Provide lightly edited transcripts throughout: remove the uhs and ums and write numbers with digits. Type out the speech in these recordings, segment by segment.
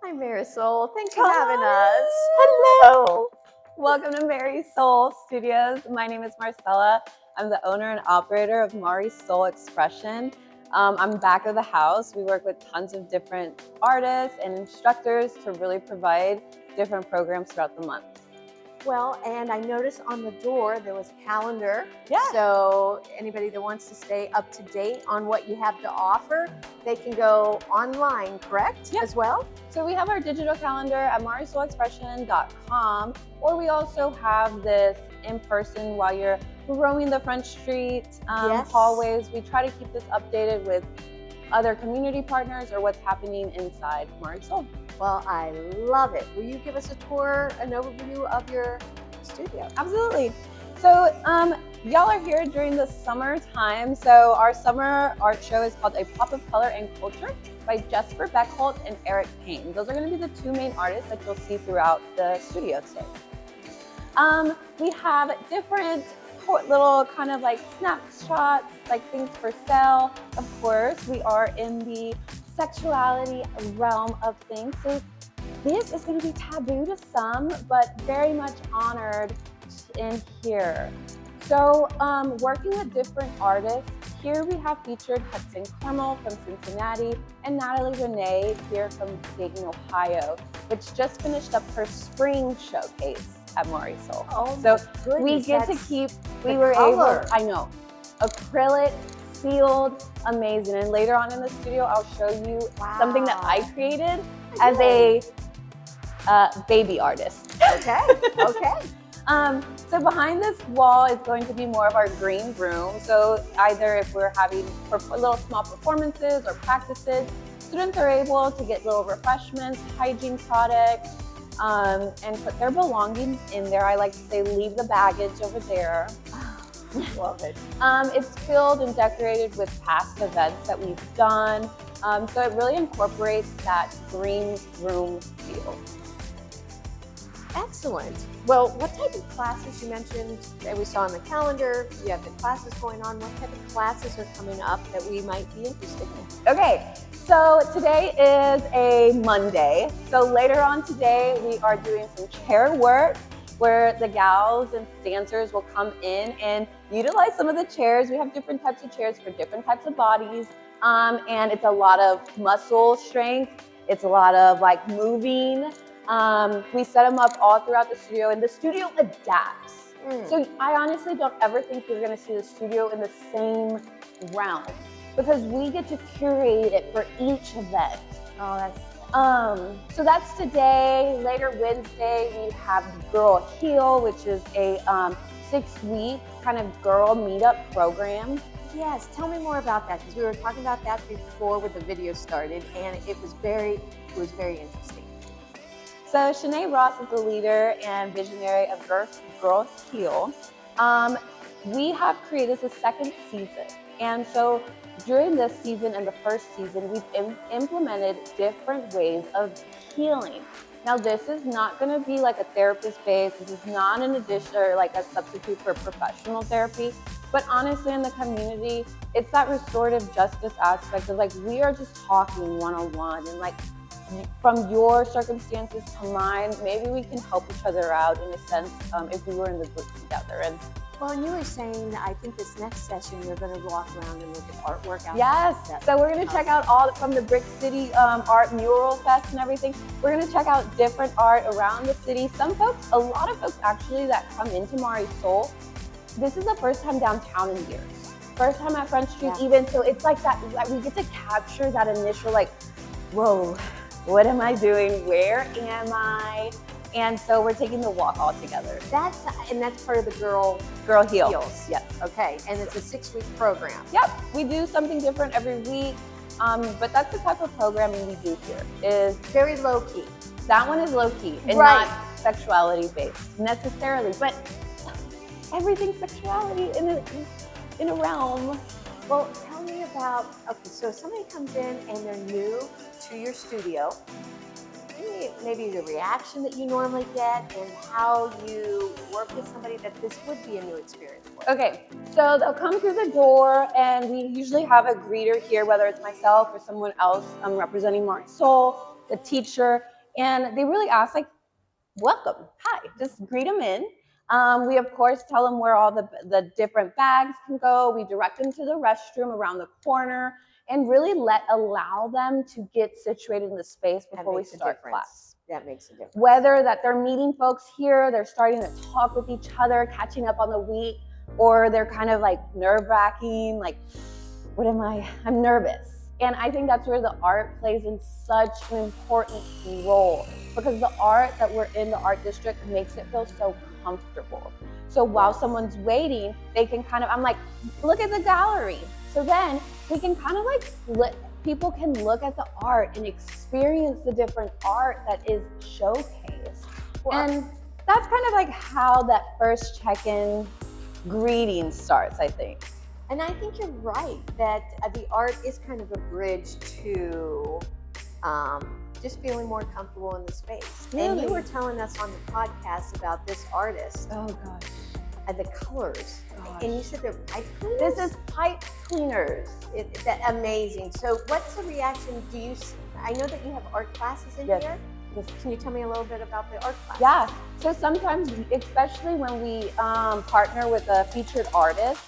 Hi, MarYSoul. Thanks for Hi. having us. Hello. Welcome to MarYSoul Studios. My name is Marcela. I'm the owner and operator of MarYSoul Expression. I'm back of the house. We work with tons of different artists and instructors to really provide different programs throughout the month. Well, and I noticed on the door there was a calendar. Yeah. So anybody that wants to stay up to date on what you have to offer, they can go online, correct? Yeah. As well? So we have our digital calendar at MarYSoulExpression.com, or we also have this in person while you're roaming the Front Street hallways. We try to keep this updated with other community partners or what's happening inside MarYSoul. Well, I love it. Will you give us a tour, an overview of your studio? Absolutely. So y'all are here during the summertime. So our summer art show is called A Pop of Color and Culture by Jesper Beckholt and Eric Payne. Those are going to be the two main artists that you'll see throughout the studio today. We have different little kind of like snapshots, like things for sale. Of course, we are in the sexuality realm of things. So this is going to be taboo to some, but very much honored in here. So working with different artists, here we have featured Hudson Carmel from Cincinnati and Natalie Renee here from Dayton, Ohio, which just finished up her spring showcase at MarYSoul. Oh, so goodness, we get to keep, we the were color. able, I know, acrylic, sealed, amazing. And later on in the studio, I'll show you something that I created as a baby artist. Okay, okay. So behind this wall is going to be more of our green room. So either if we're having little small performances or practices, students are able to get little refreshments, hygiene products, and put their belongings in there. I like to say, leave the baggage over there. Love it. It's filled and decorated with past events that we've done. So it really incorporates that green room feel. Excellent. Well, what type of classes you mentioned that we saw on the calendar? You have the classes going on. What type of classes are coming up that we might be interested in? Okay, so today is a Monday. So later on today, we are doing some chair work where the gals and dancers will come in and utilize some of the chairs. We have different types of chairs for different types of bodies. And it's a lot of muscle strength. It's a lot of like moving. We set them up all throughout the studio, and the studio adapts. So I honestly don't ever think you're gonna see the studio in the same realm because we get to curate it for each event. Oh, that's so that's today. Later Wednesday, we have Girl Heal, which is a 6-week kind of girl meetup program. Yes, tell me more about that because we were talking about that before with the video started, and it was very interesting. So Shanae Ross is the leader and visionary of Girl Heal. We have created a second season, and so during this season and the first season, we've implemented different ways of healing. Now, this is not going to be like a therapist base. This is not an addition or like a substitute for professional therapy. But honestly, in the community, it's that restorative justice aspect of like, we are just talking one-on-one and like, from your circumstances to mine, maybe we can help each other out in a sense if we were in the group together. And well, and you were saying that I think this next session you're going to walk around and look at artwork out. Yes, so we're going to check out all from the Brick City Art Mural Fest and everything. We're going to check out different art around the city. Some folks, a lot of folks actually that come into MarYSoul, this is the first time downtown in years. First time at Front Street even, so it's like that, we get to capture that initial like, whoa, what am I doing? Where am I? And so we're taking the walk all together. That's part of the Girl Heals. Yes. Okay, and it's a 6-week program. Yep, we do something different every week, but that's the type of programming we do here. Is very low key. That one is low key and not sexuality based necessarily, but everything's sexuality in a realm. Well, tell me about, okay, so if somebody comes in and they're new to your studio, maybe the reaction that you normally get and how you work with somebody that this would be a new experience for. Okay, so they'll come through the door and we usually have a greeter here, whether it's myself or someone else representing MarYSoul, the teacher, And they really ask, like, welcome, hi, just greet them in. We, of course, tell them where all the different bags can go. We direct them to the restroom around the corner and really allow them to get situated in the space before we start class. That makes a difference. Whether that they're meeting folks here, they're starting to talk with each other, catching up on the week, or they're kind of like nerve-wracking, like, I'm nervous. And I think that's where the art plays in such an important role, because the art that we're in the art district makes it feel so comfortable. So while someone's waiting, they can I'm like, look at the gallery. So then we can kind of like, people can look at the art and experience the different art that is showcased. And that's kind of like how that first check-in greeting starts, I think. And I think you're right that the art is kind of a bridge to just feeling more comfortable in the space. Really? And you were telling us on the podcast about this artist. Oh gosh. And the colors. Gosh. And you said they're pipe cleaners? This is pipe cleaners. Amazing. So what's the reaction? I know that you have art classes in here. Yes. Can you tell me a little bit about the art classes? Yeah. So sometimes, especially when we partner with a featured artist,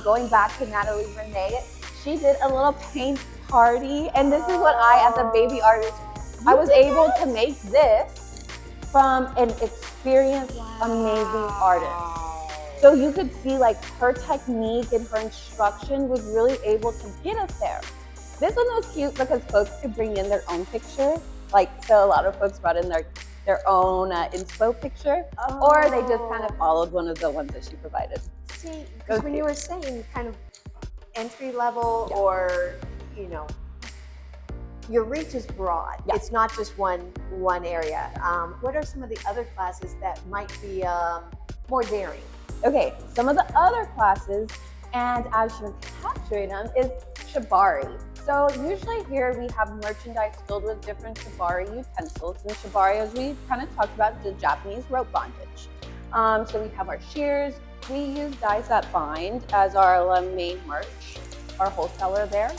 going back to Natalie Renee, she did a little paint party. And this is what I, as a baby artist, I was able to make this from an experienced, amazing artist. So you could see like her technique and her instruction was really able to get us there. This one was cute because folks could bring in their own picture. So a lot of folks brought in their own inspo picture, or they just kind of followed one of the ones that she provided. See, because when you were saying kind of entry level or, your reach is broad. Yeah. It's not just one area. What are some of the other classes that might be more daring? Okay, some of the other classes, and as you're capturing them, is shibari. So usually here we have merchandise filled with different shibari utensils. And shibari, as we kind of talked about, the Japanese rope bondage. So we have our shears. We use Dyes That Bind as our main merch, our wholesaler there.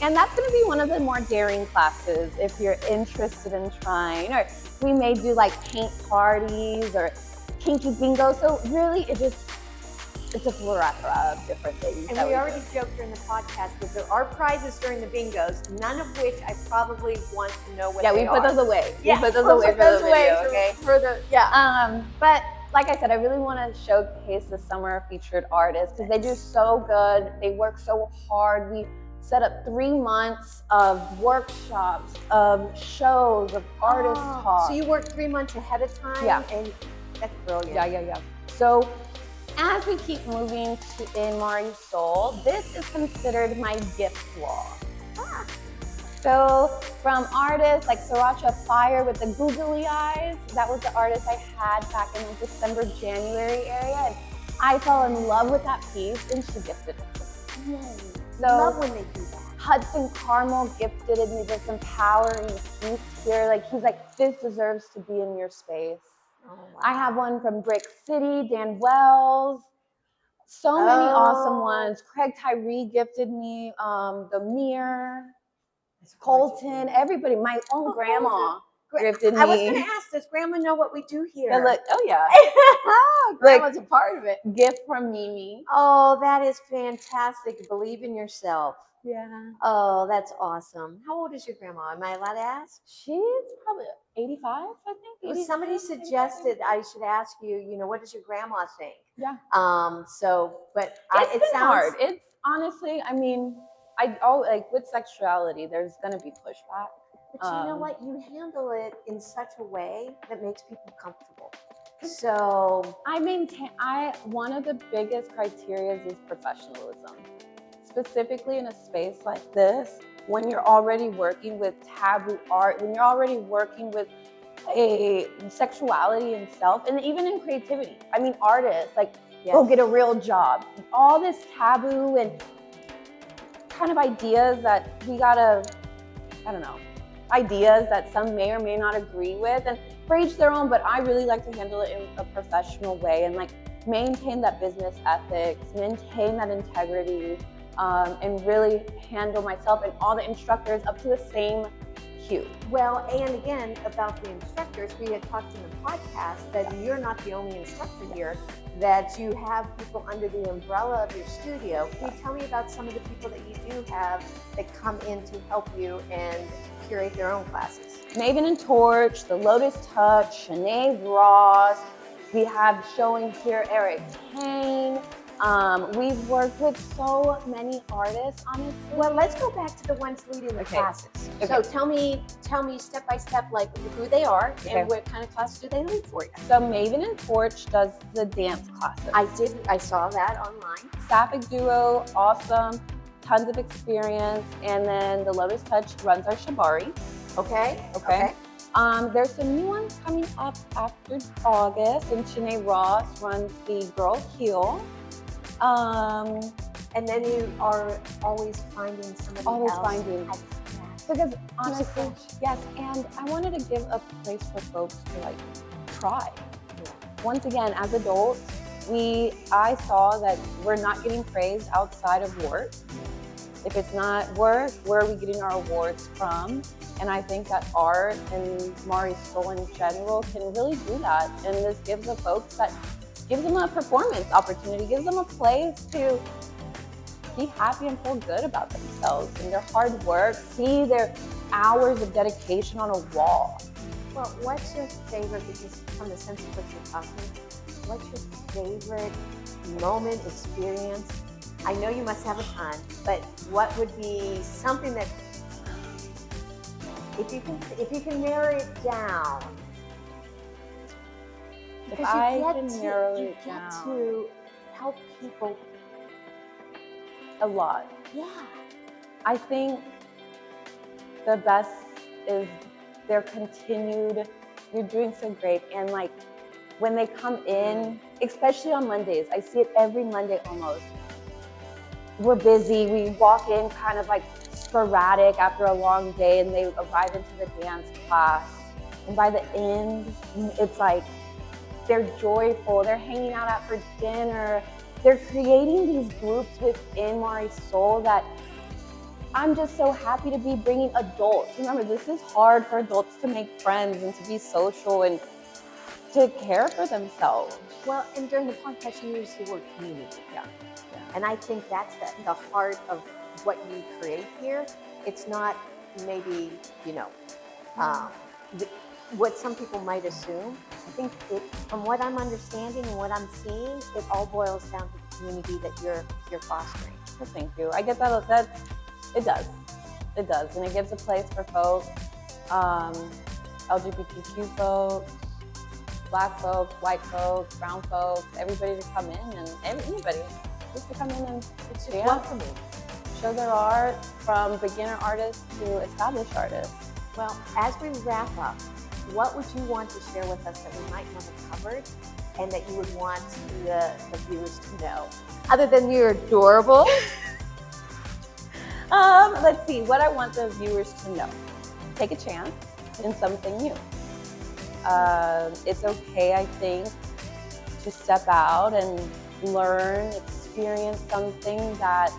And that's going to be one of the more daring classes if you're interested in trying. Or we may do like paint parties or kinky bingo. So really, it's a plethora of different things. And we already joked during the podcast that there are prizes during the bingos, none of which I probably want to know what they are. Yeah, we put those away. Yeah, we put those away for the video, okay? But like I said, I really want to showcase the summer featured artists because they do so good. They work so hard. We set up 3 months of workshops, of shows, of artist talk. So you work 3 months ahead of time? Yeah. And that's brilliant. Yeah. So as we keep moving in MarYSoul, this is considered my gift wall. So from artists like Sriracha Fire with the googly eyes, that was the artist I had back in the December, January area. And I fell in love with that piece and she gifted it to me. So love when they do that. Hudson Carmel gifted me this empowering piece here. Like he's like, this deserves to be in your space. Oh, wow. I have one from Brick City, Dan Wells. So many awesome ones. Craig Tyree gifted me the mirror. Colton, everybody. My own grandma gifted me. I was going to ask, does Grandma know what we do here? And look, oh yeah. Grandma's a part of it. Gift from Mimi. Oh, that is fantastic. Believe in yourself. Yeah. Oh, that's awesome. How old is your grandma? Am I allowed to ask? She's probably 85, I think. Well, somebody suggested I should ask you, what does your grandma think? Yeah. But it sounds hard. It's honestly, like with sexuality, there's gonna be pushback. But you know what? You handle it in such a way that makes people comfortable. So one of the biggest criteria is professionalism. Specifically in a space like this, when you're already working with taboo art, when you're already working with a sexuality in self, and even in creativity. Artists, go get a real job. All this taboo and kind of ideas that ideas that some may or may not agree with, and for each their own, but I really like to handle it in a professional way and maintain that business ethics, maintain that integrity, and really handle myself and all the instructors up to the same cute. Well, and again, about the instructors, we had talked in the podcast that you're not the only instructor here, that you have people under the umbrella of your studio. Can you tell me about some of the people that you do have that come in to help you and curate their own classes? Maven and Torch, the Lotus Touch, Sinead Ross. We have showing here Eric Kane. We've worked with so many artists, honestly. Well, let's go back to the ones leading the classes. Okay. So tell me step by step, like who they are and what kind of classes do they lead for you. So Maven and Torch does the dance classes. I saw that online. Sapphic duo, awesome, tons of experience. And then the Lotus Touch runs our Shibari. Okay. There's some new ones coming up after August, and Sinead Ross runs the Girl Heel. And then you are always finding somebody else. Because honestly, yes, and I wanted to give a place for folks to like try. Yeah. Once again, as adults, I saw that we're not getting praised outside of work. If it's not work, where are we getting our awards from? And I think that art and MarYSoul in general can really do that. And this gives the folks gives them a performance opportunity, gives them a place to be happy and feel good about themselves and their hard work, see their hours of dedication on a wall. Well, what's your favorite, because from the sense of what you're talking, what's your favorite moment, experience? I know you must have a ton, but what would be something that, if you can narrow it down, If I can narrow it get down, to help people a lot. Yeah. I think the best is their continued, you're doing so great. And like when they come in, especially on Mondays, I see it every Monday almost. We're busy, we walk in kind of like sporadic after a long day, and they arrive into the dance class. And by the end, it's like they're joyful, they're hanging out after dinner, they're creating these groups within MarYSoul that I'm just so happy to be bringing adults. Remember, this is hard for adults to make friends and to be social and to care for themselves. Well, and during the podcast, you use the word community. Yeah. And I think that's the heart of what you create here. It's not maybe, what some people might assume. I think from what I'm understanding and what I'm seeing, it all boils down to the community that you're fostering. Well, thank you. I get that it does. It does. And it gives a place for folks, LGBTQ folks, Black folks, white folks, brown folks, everybody to come in, and anybody just to come in and it's just welcoming. Show their art, from beginner artists to established artists. Well, as we wrap up, what would you want to share with us that we might not have covered and that you would want the viewers to know? Other than you're adorable. Let's see, what I want the viewers to know. Take a chance in something new. It's okay, I think, to step out and learn, experience something that,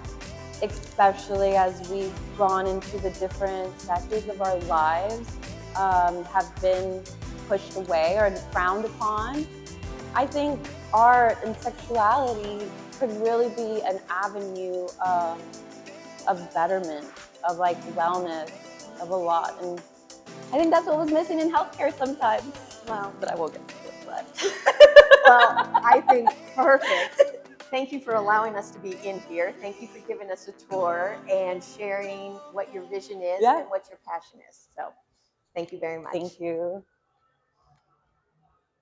especially as we've gone into the different sectors of our lives, have been pushed away or frowned upon. I think art and sexuality could really be an avenue of betterment, of like wellness, of a lot. And I think that's what was missing in healthcare sometimes. Well, but I will get to it. Well, I think perfect. Thank you for allowing us to be in here. Thank you for giving us a tour and sharing what your vision is and what your passion is. So thank you very much. Thank you.